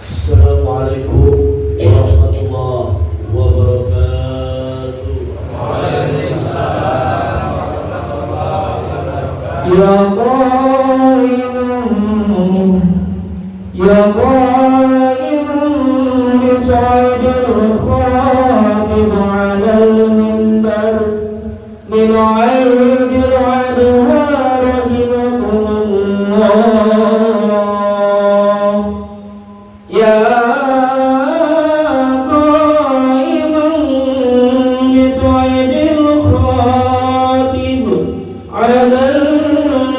Assalamualaikum warahmatullahi wabarakatuh. Waalaikumsalam warahmatullahi wabarakatuh. Ya qa'imun bisaidil khatib 'alal minbar min 'aidil 'adha rahimakumullah. Ya qa'imun bisaidil khatib 'alal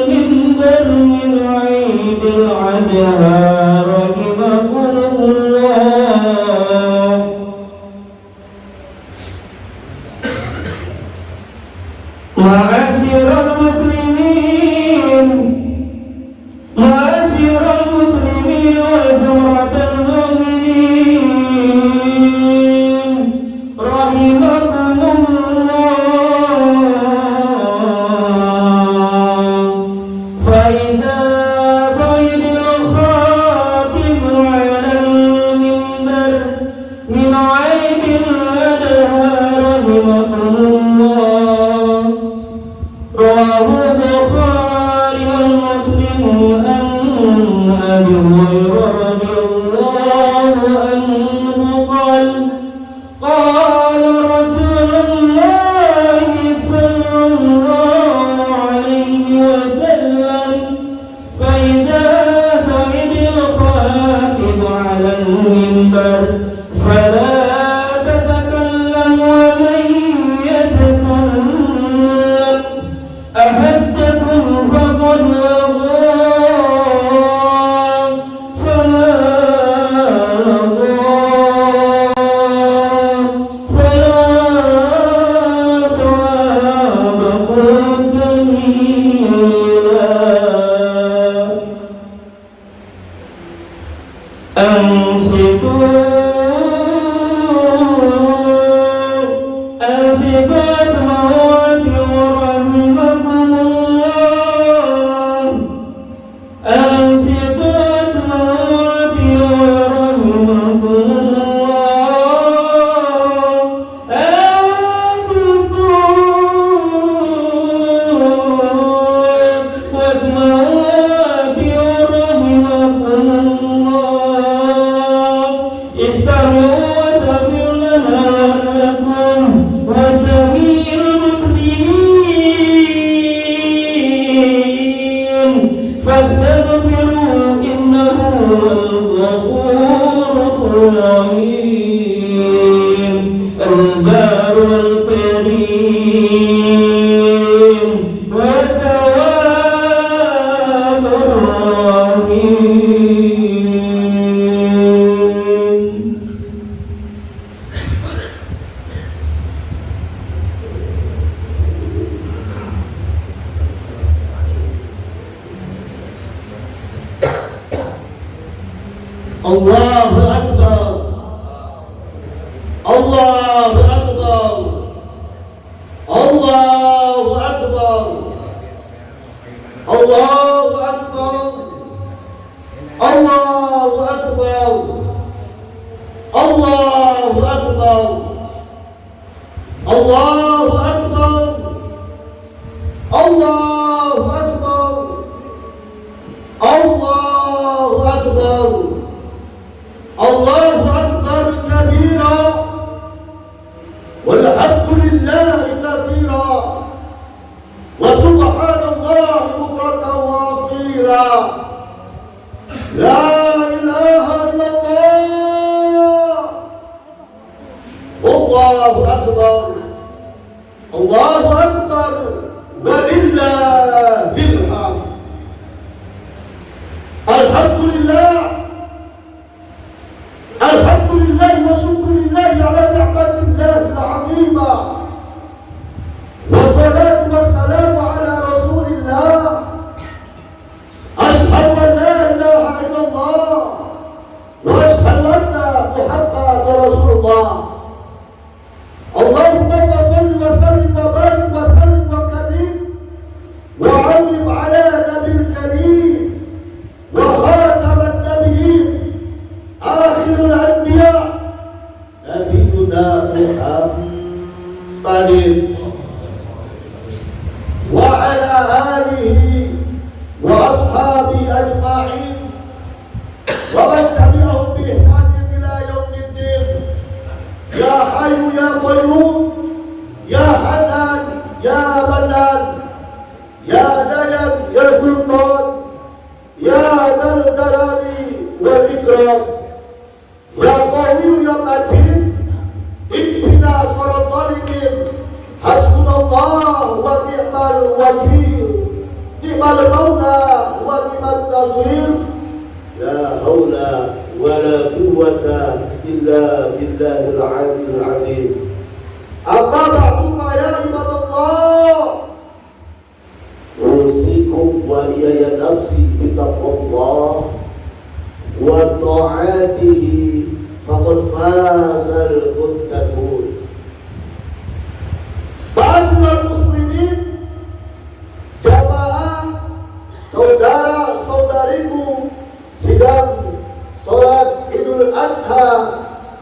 minbar min 'aidil 'adha Ma'asyiral muslimin wal jumratal mu'minin rahimakumullah. Fa idza sayyidul khatib 'alal minbar min 'aidil adha rahimakumullah. رواه البخاري ومسلم عن أبي هريرة رضي الله عنه قال قال رسول الله صلى الله عليه وسلم فإذا صعد الخاطب على المنبر فلا تتكلم ومن يتكلم أحدكم فقد وغى فلا صواب جميلا. أنصتوا الصلوات ورحمكم الله. أنصتوا الصلوات ورحمكم الله. أنصتوا والصلوات ورحمكم الله. استمعوا واستغفر لنا ولكم وجميع المسلمين فاستغفروا إنه هو الغفور الرحيم البار الكريم والتواب الرحيم. Allahu Akbar. Allahu Akbar. Allahu Akbar. Allahu Akbar. Allahu Akbar. Allahu Akbar. Allahu Akbar. Allahu Akbar. Allahu Akbar. Allahu Akbar kabira walhamdulillahi kathira wa subhanallahi bukratan wa asila. La ilaha illallah. Allahu Akbar. Allahu Akbar walillahil hamd. Alhamdulillah. Alhamdulillah wa syukurillah ala ni'matillahi al-'azimah Mannan, Ya Dayan, Ya Sultan, Ya Dal Jalali wal Ikram, Ya Qawi Ya Matin, Ihdina Siratal Mustaqim, Hasbunallah wa ni'mal wakil, ni'mal maula wa ni'mal nasir, la haula wa la quwwata illa billahil aliyyil azim. Amma ba'du fa ya ibadallah, usikum wa iyaya nafsi bitaqwallah wa ta'atihi faqad fazal muttaqun. Ma'asyiral muslimin, jamaah, saudara-saudariku, sidang salat Idul Adha,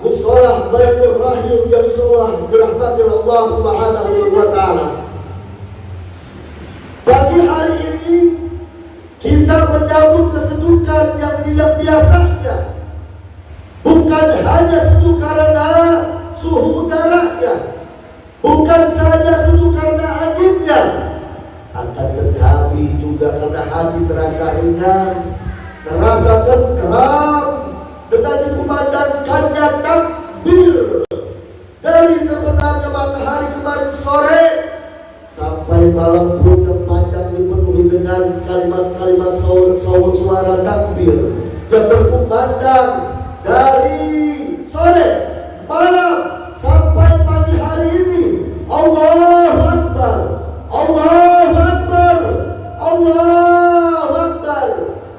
musholah Baitur Rahim yang insyaallah dirahmati Allah Subhanahu wa taala. Pagi hari ini kita menyambut kesejukan yang tidak biasanya. Bukan hanya sejuk karena suhu udaranya, bukan saja sejuk karena anginnya, akan tetapi juga karena hati terasa ringan, terasa tenteram dengan dikumandangkannya takbir dari terbenamnya matahari kemarin sore sampai malam pun yang panjang dipenuhi dengan kalimat-kalimat suara takbir yang berkumandang dari sore, malam sampai pagi hari ini. Allahu Akbar, Allahu Akbar, Allahu Akbar.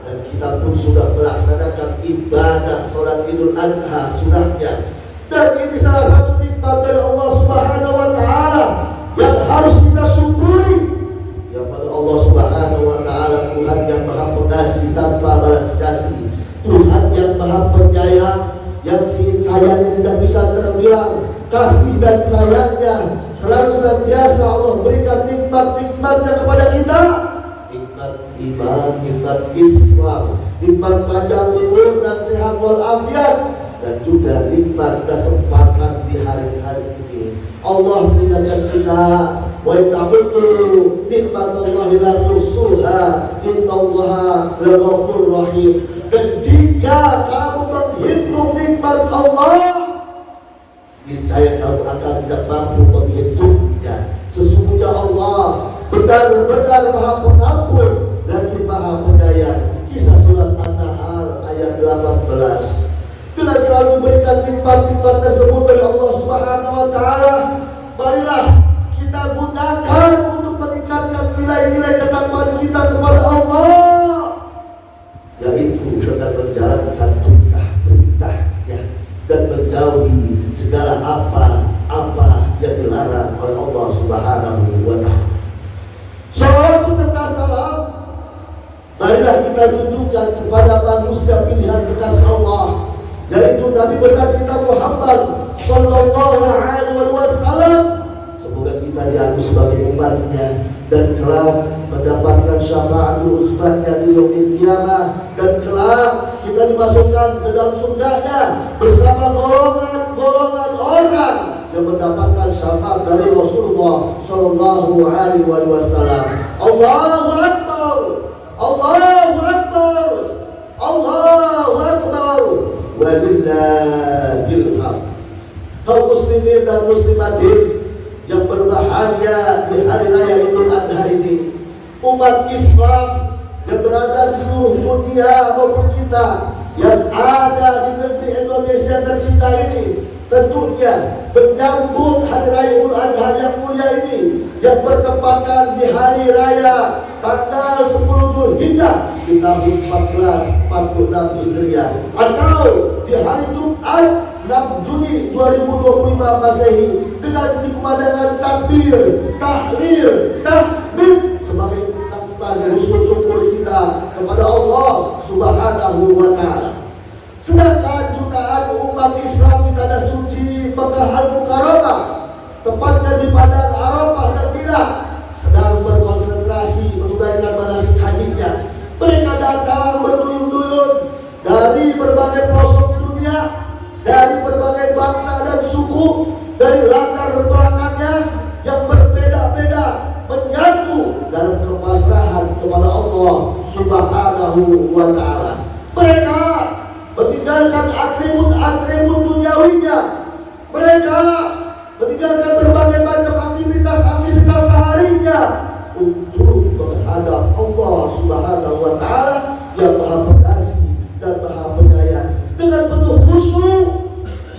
Dan kita pun sudah melaksanakan ibadah sholat Idul Adha sunahnya. Dan ini salah satu nikmat dari Allah Subhanahu wa taala yang harus kita syukuri. Ya pada Allah Subhanahu wa taala, Tuhan yang Maha Pengasih tanpa balas kasih, Tuhan yang Maha Penyayang, yang sayangnya tidak bisa terbilang, kasih dan sayangnya selalu senantiasa Allah berikan nikmat-nikmatnya kepada kita. Nikmat iman, nikmat Islam, nikmat panjang umur dan sehat walafiat, dan juga nikmat kesempatan di hari-hari ini. Allah mengingatkan kita, wa ta'budu nikmatallahi la tuhsuha innallaha laghafurur rahim. Dan jika kamu menghitung nikmat Allah, niscaya kamu akan tidak mampu menghitungnya. Sesungguhnya Allah benar-benar Maha Pengampun dan Maha Penyayang. Kisah surat An-Nahl ayat 18. Dengan selalu memberikan nikmat-nikmat tersebut dari Allah Subhanahu wa taala, marilah kita gunakan untuk meningkatkan nilai-nilai ketakwaan kita kepada Allah, yaitu dengan menjalankan perintah-perintahnya dan menjauhi segala apa yang dilarang oleh Allah Subhanahu wa taala. Salawat beserta salam marilah kita tunjukkan kepada manusia pilihan kekasih Allah, yaitu Nabi besar kita Muhammad sallallahu alaihi wasallam. Semoga kita diaku sebagai umatnya dan kelak mendapatkan syafaat uzmatnya di yaumil qiyamah, dan kelak kita dimasukkan ke dalam surganya bersama golongan-golongan orang yang mendapatkan syafaat dari Rasulullah sallallahu alaihi wasallam. Allahu Akbar, Allahu Akbar, Allahu Akbar, walillahil hamd. Kaum muslimin dan muslimatin yang berbahagia di hari raya Idul Adha ini, umat Islam yang berada di seluruh dunia maupun kita yang ada di negeri Indonesia tercinta ini, tentunya menyambut hari raya Idul Adha yang mulia ini, yang bertepatan di hari raya tanggal 10 Zulhijjah di tahun 1446 Hijriah, atau di hari Jumat 6 Juni 2025 Masehi, dengan dikumandangkan takbir, tahlil, tahmid sebagai ungkapan usul syukur kita kepada Allah Subhanahu wa taala. Sedangkan jutaan umat Islam di tanah suci Mekah Al-Mukarramah, tepatnya di Padang Arafah dan Mina, sedang berkonsentrasi menunaikan manasik hajinya. Mereka datang berduyun-duyun dari berbagai pelosok dunia, dari berbagai bangsa dan suku, dari latar belakangnya yang berbeda-beda, menyambut dalam kepasrahan kepada Allah Subhanahu wa Ta'ala. Mereka meninggalkan atribut-atribut duniawinya. Mereka meninggalkan berbagai macam aktivitas seharinya untuk menghadap Allah Subhanahu wa Ta'ala yang Maha Pengasih dan Maha Penyayang dengan penuh khusyuk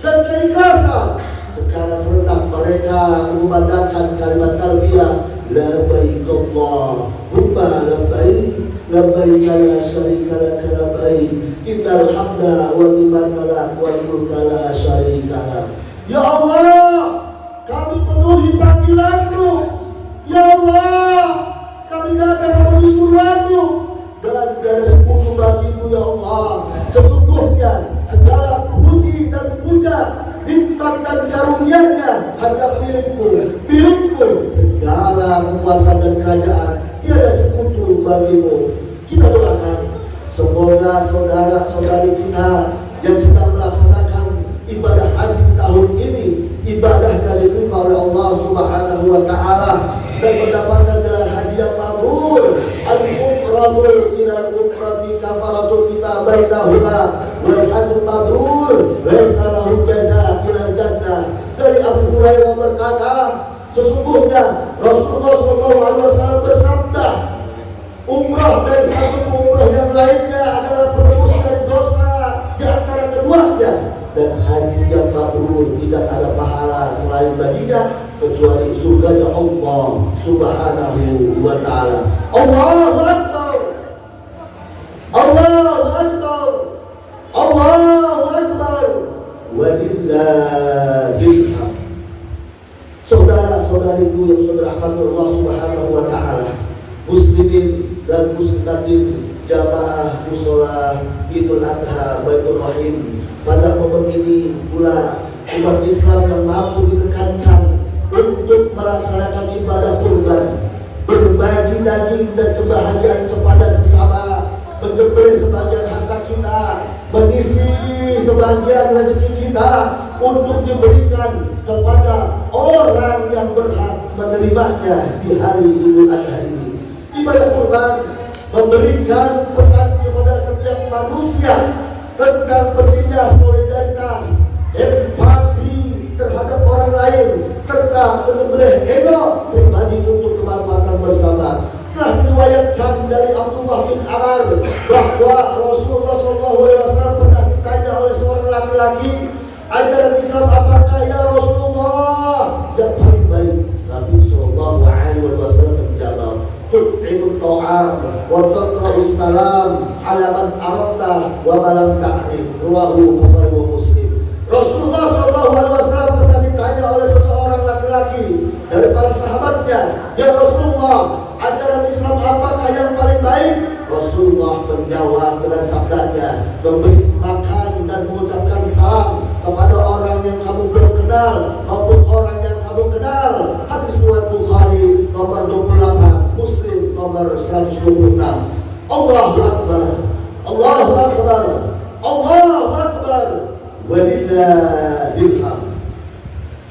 dan keikhlasan. Secara serentak mereka mengumandangkan kalimat talbiyah, labbaik Allahumma labbaik, labbaik la syarika lak labbaik, innal hamda wa ni'mata lak wal mulka la syarika lak. Ya Allah, kami penuhi panggilan-Mu. Ya Allah, kami datang memenuhi suruhan-Mu dan tiada sekutu bagi-Mu ya Allah. Sesungguhnya segala puji dan puja, nikmat dan karunia-Nya hanya milik-Mu. Milik-Mu segala kekuasaan dan kerajaan, tiada sekutu bagi-Mu. Kita doakan semoga saudara-saudari kita yang sedang melaksanakan ibadah haji di tahun ini, ibadahnya diterima oleh Allah Subhanahu wa Ta'ala dan mendapatkan gelar haji yang mabrur. Al-umratu ilal umrati kafaratun lima bainahuma wal hajjul mabrur laisa lahu jazaa ilal jannah. Dari Abu Hurairah berkata, sesungguhnya Rasulullah SAW bersabda, umrah dari satu umrah yang lainnya adalah penebus dari dosa di antara keduanya, dan haji yang mabrur tidak ada pahala selain baginya kecuali surganya Allah Subhanahu wa Ta'ala. Allahu Akbar, Allahu Akbar, Allahu Akbar, walillahil hamd. Saudara-saudariku yang saudara rahmati Allah Subhanahu wa Ta'ala, muslimin dan muslimatin jamaah mushola Idul Adha Baitur Rahim, pada momen ini pula umat Islam yang mampu ditekankan untuk melaksanakan ibadah kurban, berbagi daging dan kebahagiaan kepada sesama, menggembeli sebagian harta kita, mengisi sebagian rezeki kita untuk diberikan kepada orang yang berhak menerimanya di hari Idul Adha ini. Ibadah kurban memberikan pesan kepada setiap manusia tentang pentingnya solidaritas, empati terhadap orang lain, serta menyembelih ego pribadi untuk kemanfaatan bersama. Telah diriwayatkan dari Abdullah bin Amr bahwa Rasulullah SAW pernah ditanya oleh seorang laki-laki, ajaran Islam apakah ya Rasulullah yang paling baik? Nabi SAW menjawab, tut'imut ta'am wa taqra'us salam ala man arafta wa man lam ta'rif. Rawahu Bukhari wa Muslim. Rasulullah SAW pernah ditanya oleh seseorang laki-laki dari para sahabatnya, ya Rasulullah, ajaran Islam apakah yang paling baik? Rasulullah menjawab dengan sabdanya, memberi makan dan mengucapkan salam kepada orang yang kamu belum kenal maupun orang yang kamu kenal. Hadis riwayat Bukhari nomor 28, Muslim nomor 126. Allahu Akbar, Allahu Akbar, Allahu Akbar, walillahil hamd.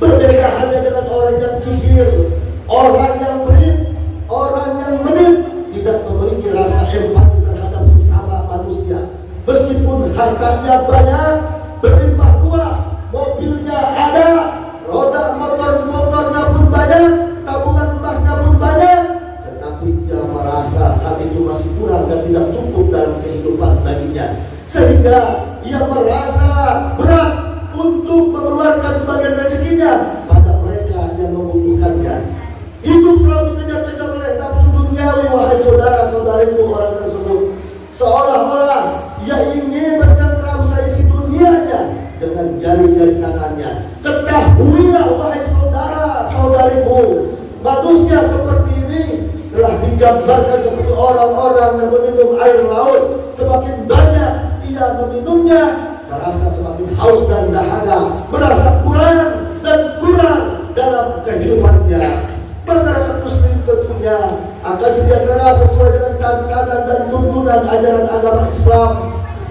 Berbeda hanya dengan orang yang kikir, orang yang pelit, orang yang menit, tidak memiliki rasa empati terhadap sesama manusia. Meskipun hartanya banyak, berlimpah ruah, mobilnya ada, roda motornya pun banyak, tabungan emasnya pun banyak, tetapi dia merasa hal itu masih kurang dan tidak cukup dalam kehidupan baginya, sehingga ia merasa berat untuk mengeluarkan sebagian rezekinya pada mereka yang membutuhkannya. Hidup selalu dikejar-kejar oleh nafsu duniawi, wahai saudara-saudariku. Orang tersebut seolah-olah ia ingin mencengkram seisi dunianya dengan jari-jari tangannya. Ketahuilah wahai saudara-saudariku, manusia seperti ini telah digambarkan seperti orang-orang yang meminum air laut. Semakin banyak ia meminumnya, merasa semakin haus dan dahaga, merasa kurang dan kurang dalam kehidupannya. Masyarakat muslim tentunya akan sedia keras sesuai dengan tantangan dan tuntunan ajaran agama Islam.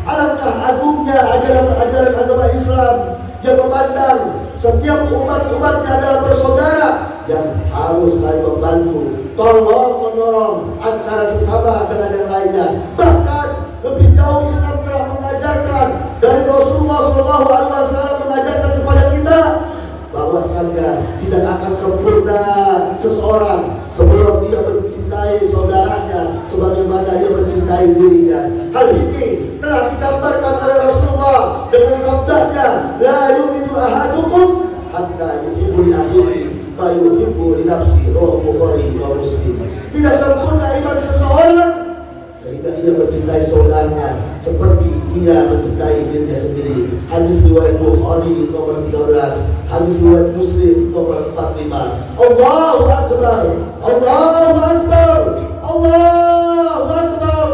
Alangkah agungnya ajaran agama Islam yang memandang setiap umat-umatnya adalah bersaudara yang harus saling membantu, tolong menolong antara sesama dengan yang lainnya. Bahkan lebih jauh Islam telah mengajarkan dari Rasulullah SAW mengajarkan kepada kita bahwasanya tidak akan sempurna seseorang sebelum dia mencintai saudaranya sebagaimana dia mencintai dirinya. Hal ini telah digambarkan oleh Rasulullah dengan sabdanya, la yu'minu ahadukum hatta yuhibbu li akhihi ma yuhibbu li nafsihi, rawahu Bukhari wa Muslim. Tidak sempurna iman seseorang sehingga ia mencintai saudaranya seperti ia mencintai dirinya sendiri. Hadis riwayat Bukhari nomor 13, hadis riwayat Muslim nomor 45. Allahu Akbar, Allahu Akbar, Allahu Akbar.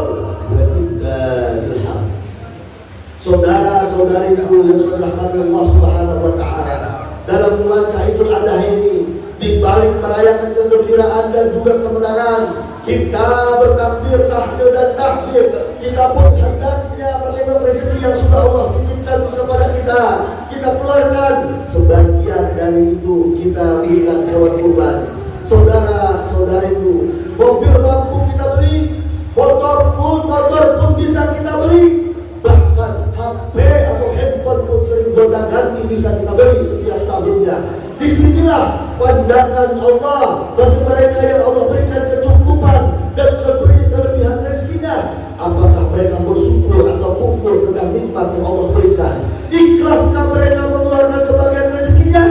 Saudara-saudariku yang sudah dirahmati Allah Subhanahu wa taala, dalam nuansa Idul Adha ini, di balik merayakan kegembiraan dan juga kemenangan, kita bertakbir, tahlil dan tahmid. Kita pun hendaknya bagaimana rezeki yang sudah Allah titipkan kepada kita, kita keluarkan sebagian dari itu, kita berikan hewan kurban. Saudara-saudariku, mobil mampu kita beli, motor pun bisa kita beli, bahkan HP atau handphone pun sering gonta-ganti bisa kita beli setiap tahunnya. Disinilah pandangan Allah bagi mereka yang Allah berikan kecukupan dan kelebihan rezekinya. Apakah mereka bersyukur atau kufur tentang nikmat yang Allah berikan? Ikhlaskah mereka mengeluarkan sebagian rezekinya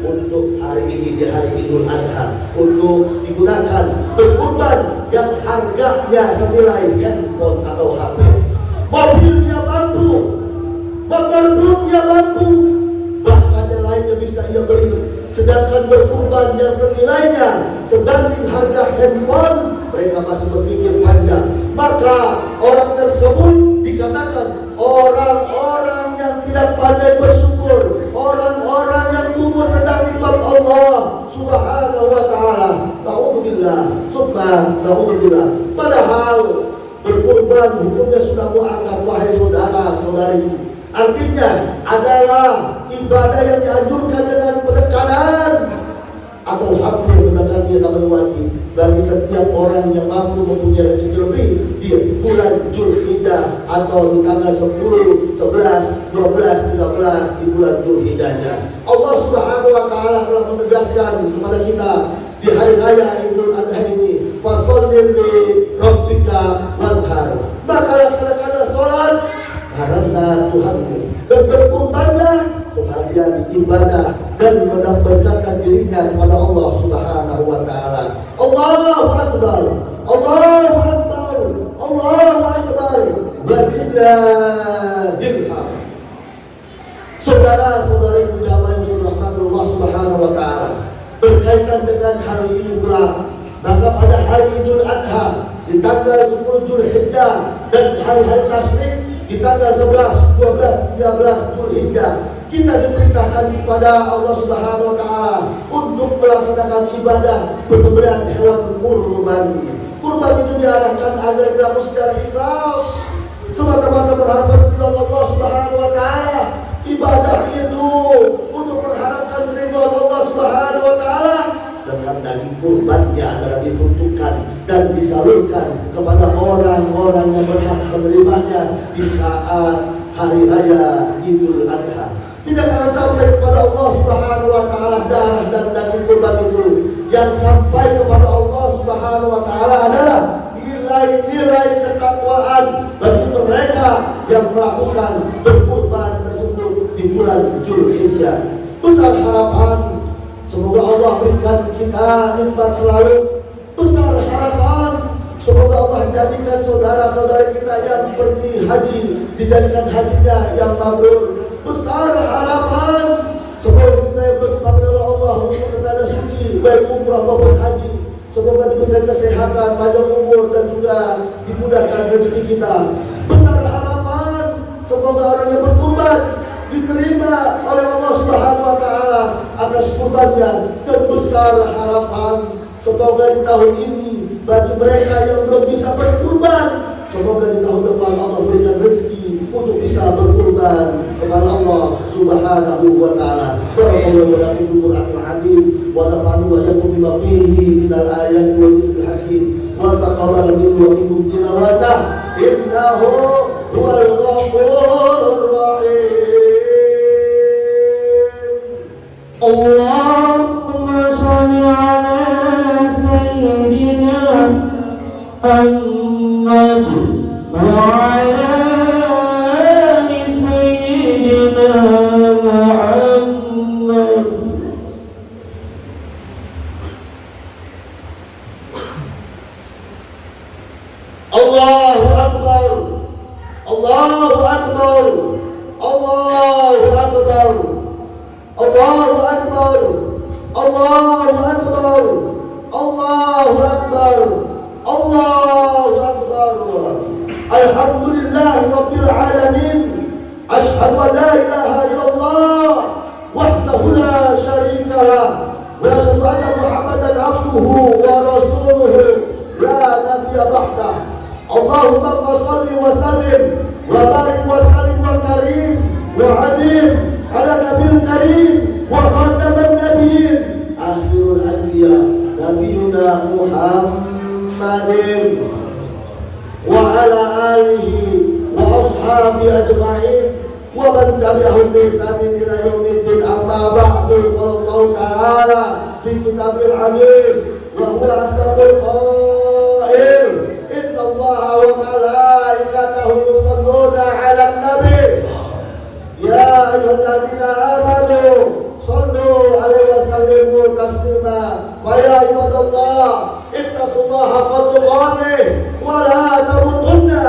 untuk hari ini di hari Idul Adha untuk digunakan berkurban yang harganya senilai handphone atau HP? Mobilnya mampu, motor pun ia mampu, bahkan yang lainnya bisa ia beli. Sedangkan berkurban yang senilainya sebanding harga handphone, mereka masih berpikir panjang. Maka orang tersebut dikatakan orang-orang yang tidak pandai bersyukur, orang-orang yang kufur tentang nikmat Allah Subhanahu wa taala. Na'udzubillah, na'udzubillah. Padahal berkurban hukumnya sudah muakkad, wahai saudara-saudariku. Artinya adalah ibadah yang dianjurkan dengan penekanan atau hampir mendekati yang namanya wajib bagi setiap orang yang mampu mempunyai rezeki lebih di bulan Dzulhijjah atau di tanggal 10, 11, 12, 13 di bulan Dzulhijjahnya. Allah Subhanahu wa taala telah menegaskan kepada kita di hari raya Idul Adha ini, fasholli li rabbika wanhar. Maka laksanakanlah salat karena Tuhanmu dan berkurbanlah sebagian ibadah dan mendambakan dirinya kepada Allah Subhanahu wa taala. Allahu Akbar, Allahu Akbar, Allahu Akbar, walillahil hamd. Saudara-saudariku jamaah yang dirahmati Allah Subhanahu wa taala, berkaitan dengan hari ini pula, maka pada hari Idul Adha di tanggal 10 Dzulhijjah dan hari-hari tasyrik di tanggal 11, 12, 13 Dzulhijjah, kita diperintahkan kepada Allah Subhanahu wa taala untuk melaksanakan ibadah penyembelihan hewan kurban. Kurban itu diarahkan agar dilakukan secara ikhlas, semata-mata mengharapkan ridha Allah Subhanahu wa taala. Ibadah itu untuk mengharapkan ridha Allah Subhanahu wa taala, sedangkan daging kurbannya adalah diperuntukkan dan disalurkan kepada orang-orang yang berhak menerimanya di saat hari raya Idul Adha. Tidak akan sampai kepada Allah Subhanahu wa taala darah dan daging kurban itu. Yang sampai kepada Allah Subhanahu wa taala adalah nilai-nilai ketakwaan bagi mereka yang melakukan berkurban tersebut di bulan Dzulhijjah. Besar harapan semoga Allah berikan kita nikmat selalu. Besar harapan semoga Allah jadikan saudara-saudara kita yang pergi haji dijadikan hajinya yang mabrur. Besar harapan semoga kita yang berkepada Allah untuk ke tanah suci baik umrah maupun haji, semoga diberikan kesehatan, panjang umur dan juga dimudahkan rezeki kita. Besar harapan semoga orang yang berkurban diterima oleh Allah Subhanahu wa taala atas kurbannya. Dan besar harapan semoga di tahun ini bagi mereka yang belum bisa berkurban, semoga di tahun depan Allah berikan rezeki untuk bisa berkurban kepada Allah Subhanahu wa taala. Barakallahu lakum fil Qur'anil azim wa nafa'ani wa iyyakum bima fihi minal ayati wal dhikril hakim. wa minkum tilawatah innahu huwal ghafurur rahim. Allahumma shalli ala sayyidina Muhammad wa ala ali sayyidina Muhammad. Allahu Akbar, Allahu Akbar, Allahu Akbar, Allahu Akbar, Allahu Akbar, Allahu Akbar, Allahu Akbar. Alhamdulillahi Rabbil Alamin. Ashhadu an la ilaha illallah wahdahu la syarika lah wa asyhadu anna Muhammadan abduhu wa rasuluhu la nabiyya ba'dah. Allahumma shalli wa sallim wa barik wa sallim wa karim wa adim ala nabiyil karim wa khataman nabiyyin akhirul anbiya nabiyuna Muhammadin wa ala alihi wa ashabihi ajma'in wa man tabi'ahum bi ihsanin ila yaumiddin. Amma ba'du. Qala Allah ta'ala fi kitabil aziz wa huwa asdaqul qail inna Allaha wa malaikatahu yusalluna 'alan nabi ya ayyuhalladzina amanu sallu 'alaihi wa sallimu taslima. Fa ya ibadallah ittaqullaha haqqa tuqatih wa la tamutunna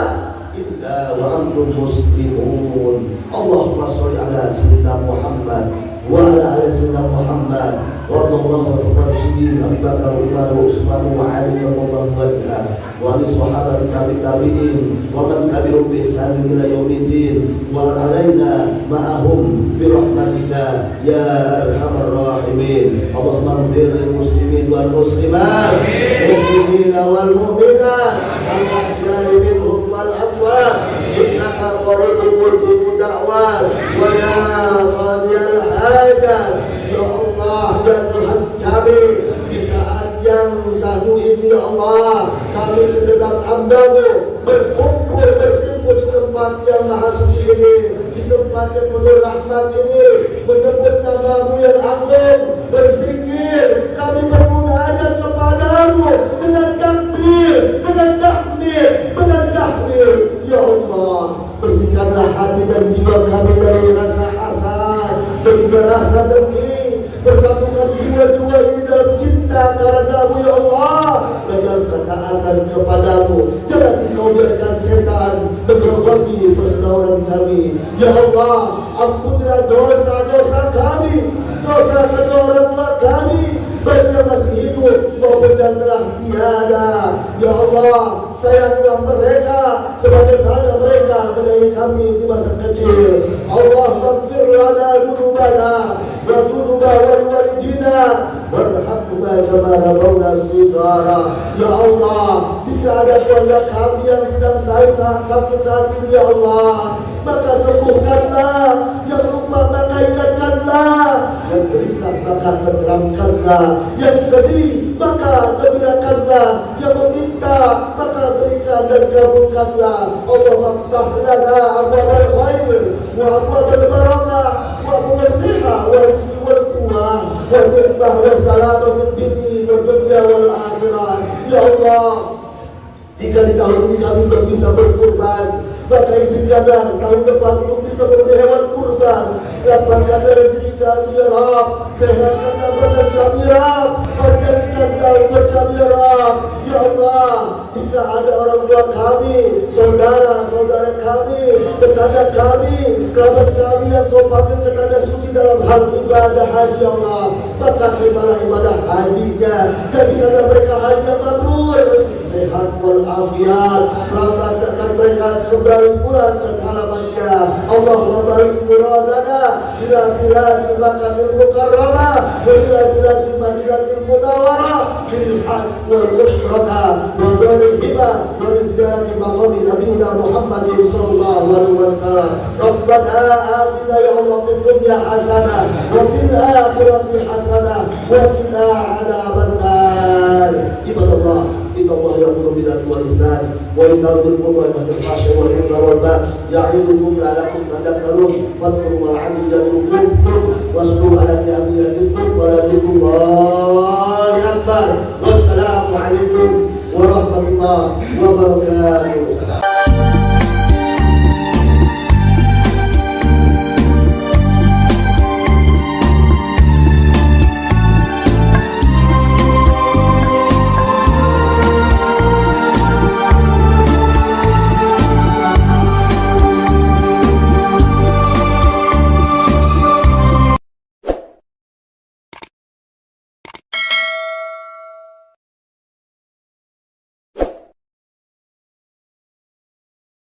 illa wa antum muslimun. Allahumma shalli ala sayyidina Muhammad wa ala ali sayyidina Muhammad wa radhiyallahu anhu sayyidina Abu Bakar Umar Utsman wa Ali radhiyallahu anhu wa ali sahabat tabi'in wa man tabi'ahum bi ihsan ila yaumiddin wa alaina ma'ahum bi rahmatika ya arhamar rahimin. Allahumma ighfir lil muslimin wal muslimat mu'minin wal mu'minat al-ahya'i minhum wal amwat innaka qaribun mujibud da'wat wa ya qadiyal hajat. Ya Allah, ya Tuhan kami, di saat yang satu ini ya Allah, kami segenap hamba-Mu berkumpul bersekumpul di tempat yang maha suci ini, di tempat yang penuh rahmat ini, menyebut nama-Mu yang agung, berzikir, kami bermunajat kepada-Mu dengan takbir, dengan tahmid, dengan tahlil. Ya Allah, bersihkanlah hati dan jiwa kami dari rasa hasad dan juga rasa dengki. Bersatukan jiwa-jiwa ini dalam cinta karena-Mu ya Allah, dengan ketaatan kepada-Mu. Jangan Engkau biarkan setan menggerogoti persaudaraan kami. Ya Allah, ampunilah dosa-dosa kami, dosa kedua orang tua kami, baik yang masih hidup maupun yang telah tiada. Ya Allah, sayangilah mereka sebagaimana mereka menyayangi kami di masa kecil. Allah, maghfir lana dzunubana wa dzunuba walidina warhamna kama rabbana shighara. Ya Allah, jika ada keluarga kami yang sedang sakit saat ini ya Allah, maka sembuhkanlah. Yang lupa maka ingatkanlah. Yang gelisah maka tenteramkanlah. Yang sedih maka gembirakanlah. Yang meminta maka berikan dan kabulkanlah. Allahumma ftah lana abwabal khair wa abwabal barakah wa abwabal siha wa rizqi wal quwwah wa ni'mah wa salamah fid dini wa dunya wal akhirah. Ya Allah, jika di tahun ini kami belum bisa berkurban, maka izinkanlah tahun depan belum bisa membeli hewan kurban. Lapangkanlah rezeki kami ya Rabb, sehatkanlah badan kami ya Rabb, panjangkanlah umur kami ya Rabb. Ya Allah, jika ada orang tua kami, saudara-saudara kami, tetangga kami, kerabat kami yang Kau panggil ke tanah suci dalam hal ibadah haji ya Allah, maka terimalah ibadah hajinya. Jadikanlah mereka haji yang mabrur, sehat walafiat, selamatkan mereka kembali pulang ke halamannya. Allahumma barik muradana ila biladil Makkahil Mukarramah wa ila biladil Madinatil Munawwarah bil hajj wal usrata wa dharil hibah wa ziarati maqami Nabiuna Muhammadin sallallahu alaihi wasallam. Rabbana atina ya Allah fid dunya hasanah wa fil akhirati hasanah wa qina adzabannar. Ibadallah, inna Allah ya'muru bil والإحسان وإيتاء ذي القربى والنهي عن الفحشاء والمنكر والبغي يعظكم لعلكم تذكرون فاذكروا الله العظيم يذكركم واشكروا على نعمه يزدكم ولذكر الله أكبر والسلام عليكم ورحمة الله وبركاته.